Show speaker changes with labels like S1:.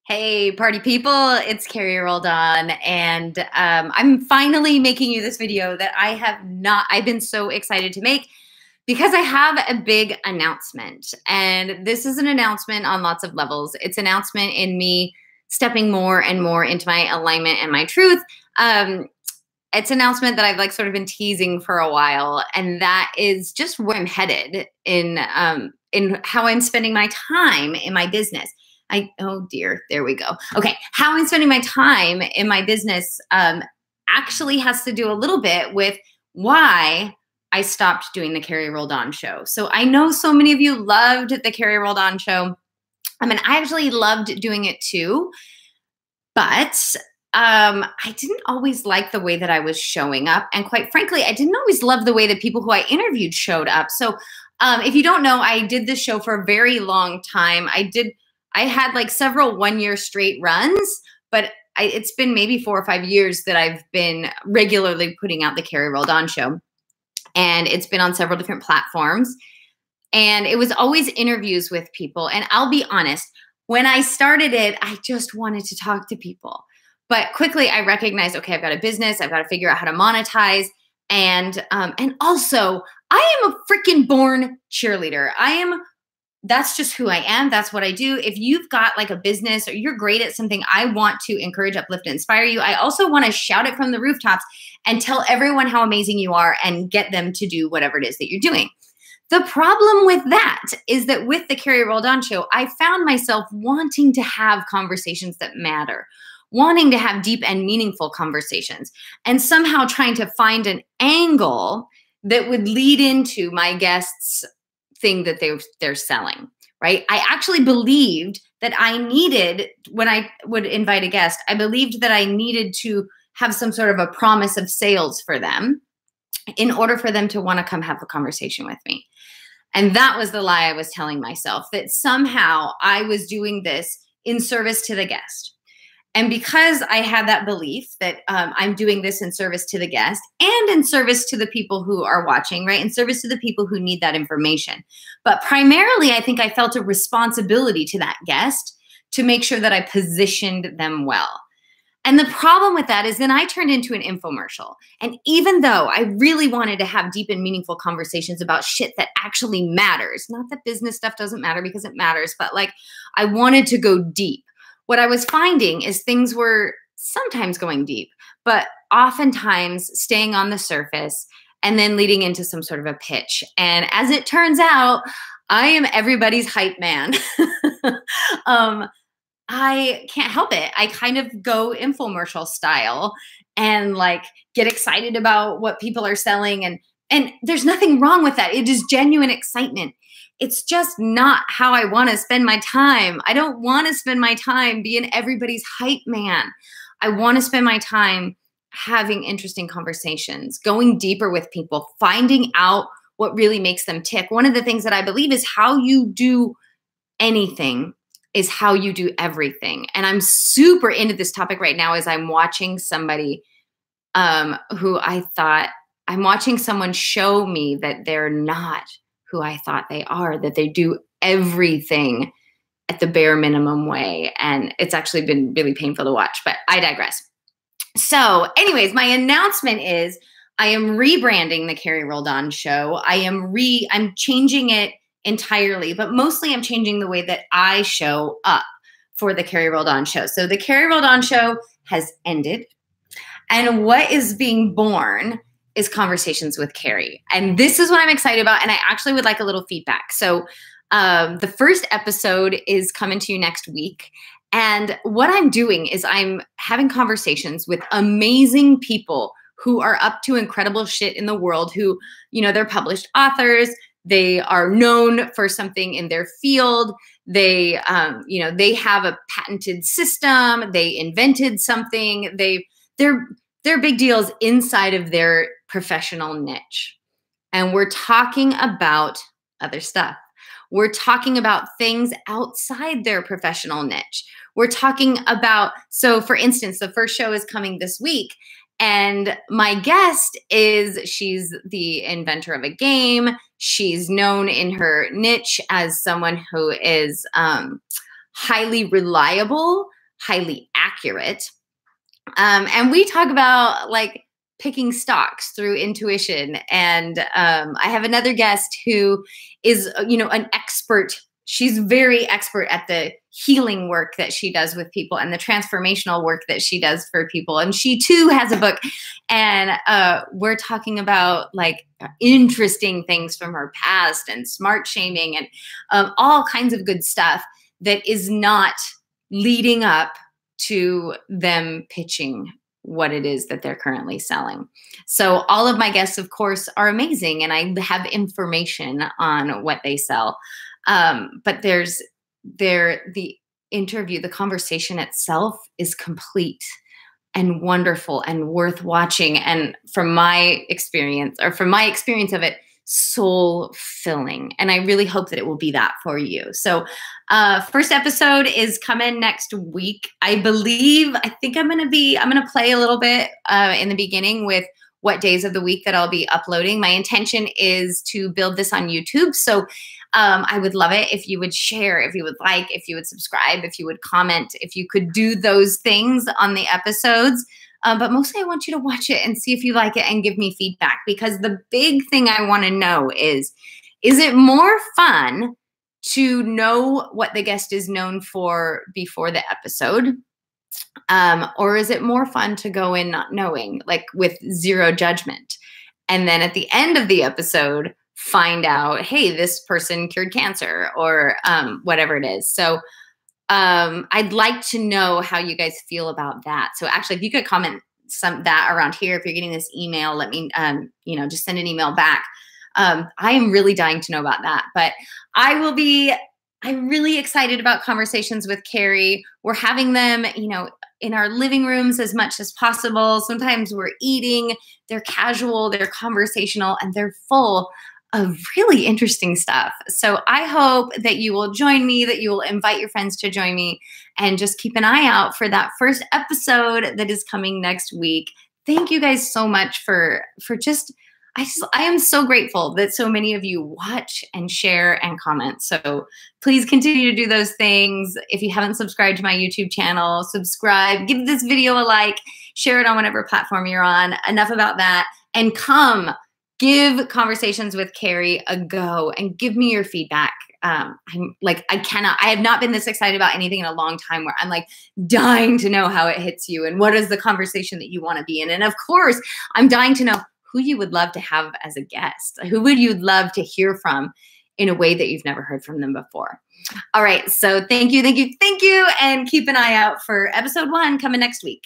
S1: Hey, party people, it's Carrie Roldan, and I'm finally making you this video that I've been so excited to make because I have a big announcement. And this is an announcement on lots of levels. It's an announcement in me stepping more and more into my alignment and my truth. It's an announcement that I've sort of been teasing for a while, and that is just where I'm headed in how I'm spending my time in my business. Oh dear, there we go. Okay, how I'm spending my time in my business actually has to do a little bit with why I stopped doing the Carrie Roldan show. So I know so many of you loved the Carrie Roldan show. I mean, I actually loved doing it too, but I didn't always like the way that I was showing up. And quite frankly, I didn't always love the way that people who I interviewed showed up. So if you don't know, I did this show for a very long time. I had several 1 year straight runs, but it's been maybe 4 or 5 years that I've been regularly putting out the Carrie Roldan show. And it's been on several different platforms. And it was always interviews with people. And I'll be honest, when I started it, I just wanted to talk to people. But quickly I recognized, okay, I've got a business. I've got to figure out how to monetize. And also I am a freaking born cheerleader. That's just who I am. That's what I do. If you've got a business or you're great at something, I want to encourage, uplift, and inspire you. I also want to shout it from the rooftops and tell everyone how amazing you are and get them to do whatever it is that you're doing. The problem with that is that with the Carrie Roldan show, I found myself wanting to have conversations that matter, wanting to have deep and meaningful conversations, and somehow trying to find an angle that would lead into my guests' thing that they're selling, right? I actually believed that I needed, when I would invite a guest, I believed that I needed to have some sort of a promise of sales for them in order for them to want to come have a conversation with me. And that was the lie I was telling myself, that somehow I was doing this in service to the guest. And because I had that belief that I'm doing this in service to the guest and in service to the people who are watching, right? In service to the people who need that information. But primarily, I think I felt a responsibility to that guest to make sure that I positioned them well. And the problem with that is then I turned into an infomercial. And even though I really wanted to have deep and meaningful conversations about shit that actually matters, not that business stuff doesn't matter because it matters, but I wanted to go deep. What I was finding is things were sometimes going deep, but oftentimes staying on the surface and then leading into some sort of a pitch. And as it turns out, I am everybody's hype man. I can't help it. I kind of go infomercial style and get excited about what people are selling. And there's nothing wrong with that. It is genuine excitement. It's just not how I want to spend my time. I don't want to spend my time being everybody's hype man. I want to spend my time having interesting conversations, going deeper with people, finding out what really makes them tick. One of the things that I believe is how you do anything is how you do everything. And I'm super into this topic right now as I'm watching somebody who I'm watching someone show me that they're not who I thought they are, that they do everything at the bare minimum way. And it's actually been really painful to watch, but I digress. So anyways, my announcement is I am rebranding the Carrie Roldan show. I'm changing it entirely, but mostly I'm changing the way that I show up for the Carrie Roldan show. So the Carrie Roldan show has ended. And what is being born is Conversations with Carrie. And this is what I'm excited about. And I actually would like a little feedback. So the first episode is coming to you next week. And what I'm doing is I'm having conversations with amazing people who are up to incredible shit in the world, who, they're published authors. They are known for something in their field. They, they have a patented system. They invented something. They're big deals inside of their professional niche. And we're talking about other stuff. We're talking about things outside their professional niche. We're talking about, so for instance, the first show is coming this week. And my guest she's the inventor of a game. She's known in her niche as someone who is highly reliable highly accurate. And we talk about like picking stocks through intuition. And I have another guest who is, an expert. She's very expert at the healing work that she does with people and the transformational work that she does for people. And she too has a book. And we're talking about like interesting things from her past and smart shaming and all kinds of good stuff that is not leading up to them pitching what it is that they're currently selling. So all of my guests, of course, are amazing, and I have information on what they sell. But the interview, the conversation itself is complete and wonderful and worth watching. And from my experience of it, soul filling. And I really hope that it will be that for you. So first episode is coming next week. I think I'm going to play a little bit in the beginning with what days of the week that I'll be uploading. My intention is to build this on YouTube. So I would love it if you would share, if you would like, if you would subscribe, if you would comment, if you could do those things on the episodes. But mostly I want you to watch it and see if you like it and give me feedback, because the big thing I want to know is it more fun to know what the guest is known for before the episode? Or is it more fun to go in not knowing, like with zero judgment? And then at the end of the episode, find out, hey, this person cured cancer or whatever it is. So I'd like to know how you guys feel about that. So actually, if you could comment that around here, if you're getting this email, let me, just send an email back. I am really dying to know about that. But I'm really excited about conversations with Carrie. We're having them, in our living rooms as much as possible. Sometimes we're eating, they're casual, they're conversational, and they're full of really interesting stuff. So I hope that you will join me, that you will invite your friends to join me, and just keep an eye out for that first episode that is coming next week. Thank you guys so much for I am so grateful that so many of you watch and share and comment. So please continue to do those things. If you haven't subscribed to my YouTube channel, subscribe, give this video a like, share it on whatever platform you're on. Enough about that. And come give Conversations with Carrie a go and give me your feedback. I have not been this excited about anything in a long time, where I'm like dying to know how it hits you and what is the conversation that you want to be in. And of course, I'm dying to know who you would love to have as a guest. Who would you love to hear from in a way that you've never heard from them before? All right. So thank you. And keep an eye out for episode 1 coming next week.